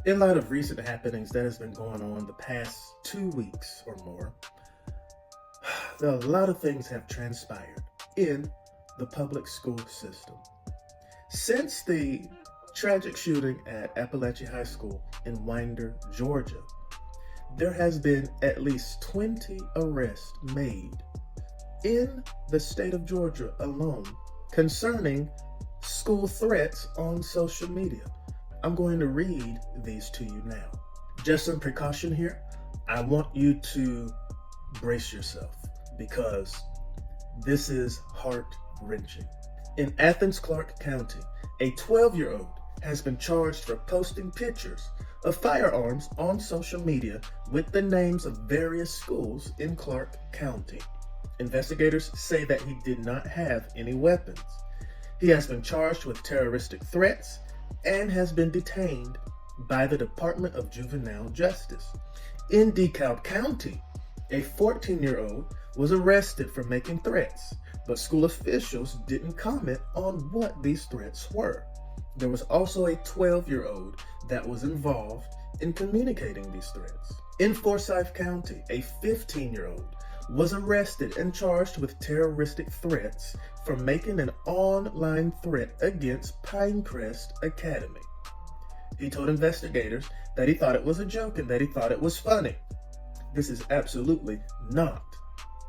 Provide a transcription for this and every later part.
In light of recent happenings that has been going on the past 2 weeks or more, a lot of things have transpired in the public school system. Since the tragic shooting at Appalachee High School in Winder, Georgia, there has been at least 20 arrests made in the state of Georgia alone concerning school threats on social media. I'm going to read these to you now. Just some precaution here. I want you to brace yourself because this is heart-wrenching. In Athens, Clarke County, a 12-year-old has been charged for posting pictures of firearms on social media with the names of various schools in Clarke County. Investigators say that he did not have any weapons. He has been charged with terroristic threats and has been detained by the Department of Juvenile Justice. In DeKalb County, a 14-year-old was arrested for making threats, but school officials didn't comment on what these threats were. There was also a 12-year-old that was involved in communicating these threats. In Forsyth County, a 15-year-old was arrested and charged with terroristic threats for making an online threat against Pinecrest Academy. He told investigators that he thought it was a joke and that he thought it was funny. This is absolutely not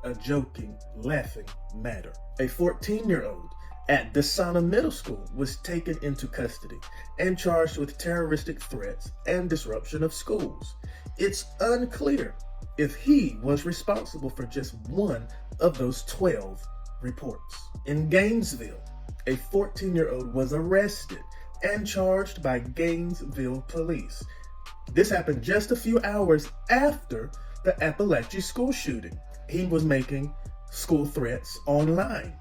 a joking, laughing matter. A 14-year-old at Desana Middle School was taken into custody and charged with terroristic threats and disruption of schools. It's unclear if he was responsible for just one of those 12 reports. In Gainesville, a 14-year-old was arrested and charged by Gainesville police. This happened just a few hours after the Appalachee school shooting. He was making school threats online.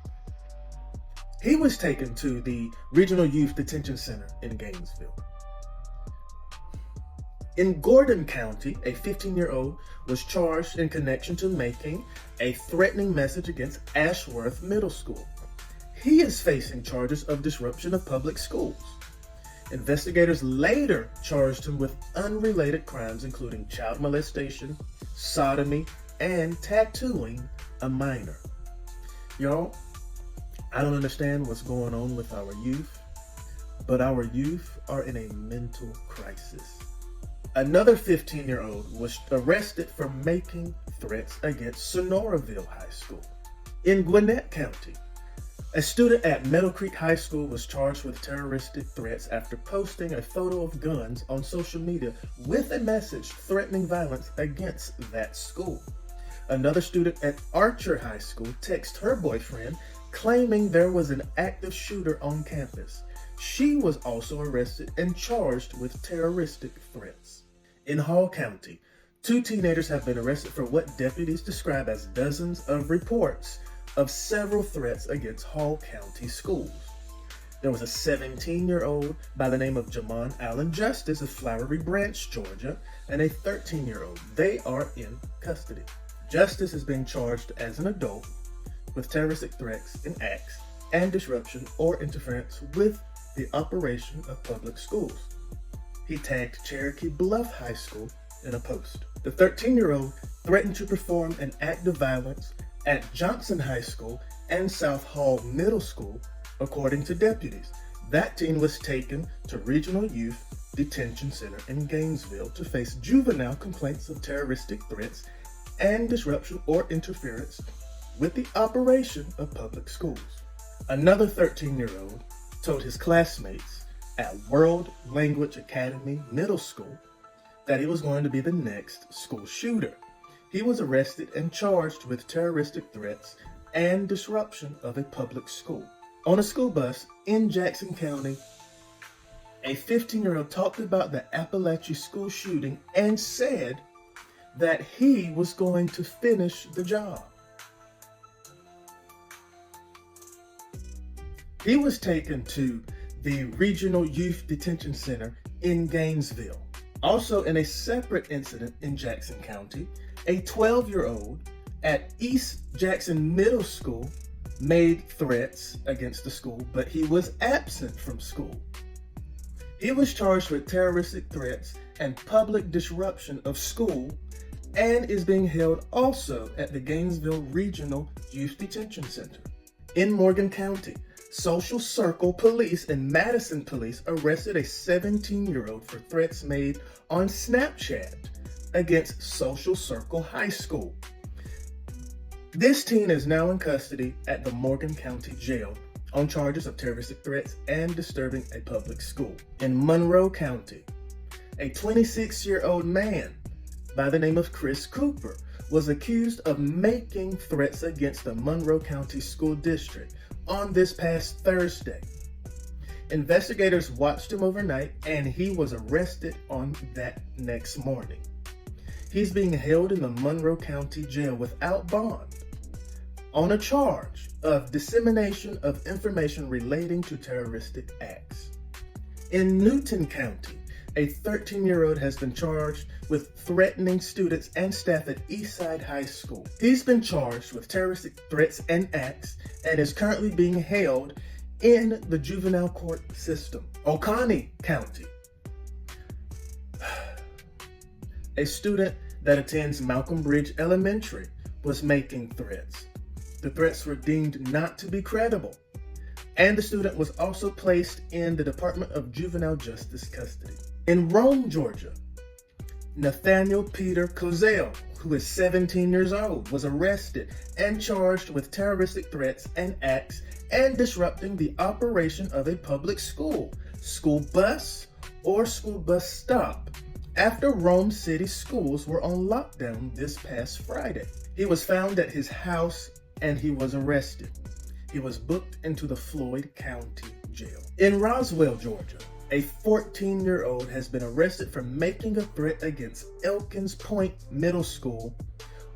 He was taken to the Regional Youth Detention Center in Gainesville. In Gordon County, a 15-year-old was charged in connection to making a threatening message against Ashworth Middle School. He is facing charges of disruption of public schools. Investigators later charged him with unrelated crimes including child molestation, sodomy, and tattooing a minor. Y'all, I don't understand what's going on with our youth, but our youth are in a mental crisis. Another 15-year-old was arrested for making threats against Sonoraville High School. In Gwinnett County, a student at Meadow Creek High School was charged with terroristic threats after posting a photo of guns on social media with a message threatening violence against that school. Another student at Archer High School texted her boyfriend claiming there was an active shooter on campus. She was also arrested and charged with terroristic threats. In Hall County, 2 teenagers have been arrested for what deputies describe as dozens of reports of several threats against Hall County schools. There was a 17-year-old by the name of Jamon Allen Justice of Flowery Branch, Georgia, and a 13-year-old. They are in custody. Justice is being charged as an adult with terroristic threats and acts and disruption or interference with the operation of public schools. He tagged Cherokee Bluff High School in a post. The 13-year-old threatened to perform an act of violence at Johnson High School and South Hall Middle School, according to deputies. That teen was taken to Regional Youth Detention Center in Gainesville to face juvenile complaints of terroristic threats and disruption or interference with the operation of public schools. Another 13-year-old told his classmates at World Language Academy Middle School that he was going to be the next school shooter. He was arrested and charged with terroristic threats and disruption of a public school. On a school bus in Jackson County, a 15-year-old talked about the Appalachee school shooting and said that he was going to finish the job. He was taken to the Regional Youth Detention Center in Gainesville. Also, in a separate incident in Jackson County, a 12-year-old at East Jackson Middle School made threats against the school, but he was absent from school. He was charged with terroristic threats and public disruption of school and is being held also at the Gainesville Regional Youth Detention Center. In Morgan County, Social Circle Police and Madison Police arrested a 17-year-old for threats made on Snapchat against Social Circle High School. This teen is now in custody at the Morgan County Jail on charges of terroristic threats and disturbing a public school. In Monroe County, a 26-year-old man by the name of Chris Cooper was accused of making threats against the Monroe County School District on this past Thursday. Investigators watched him overnight and he was arrested on that next morning. He's being held in the Monroe County Jail without bond on a charge of dissemination of information relating to terroristic acts. In Newton County, a 13-year-old has been charged with threatening students and staff at Eastside High School. He's been charged with terroristic threats and acts and is currently being held in the juvenile court system. Oconee County, a student that attends Malcolm Bridge Elementary was making threats. The threats were deemed not to be credible, and the student was also placed in the Department of Juvenile Justice custody. In Rome, Georgia, Nathaniel Peter Kozel, who is 17 years old, was arrested and charged with terroristic threats and acts and disrupting the operation of a public school bus, or school bus stop after Rome City schools were on lockdown this past Friday. He was found at his house and he was arrested. He was booked into the Floyd County Jail. In Roswell, Georgia, a 14-year-old has been arrested for making a threat against Elkins Point Middle School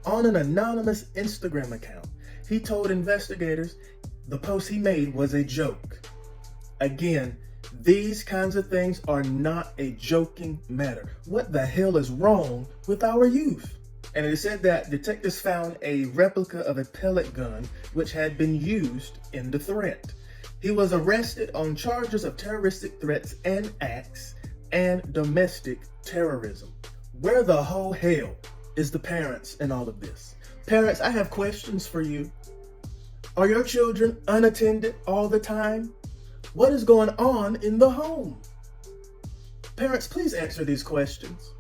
on an anonymous Instagram account. He told investigators the post he made was a joke. Again, these kinds of things are not a joking matter. What the hell is wrong with our youth? And it is said that detectives found a replica of a pellet gun which had been used in the threat. He was arrested on charges of terroristic threats and acts and domestic terrorism. Where the whole hell is the parents in all of this? Parents, I have questions for you. Are your children unattended all the time? What is going on in the home? Parents, please answer these questions.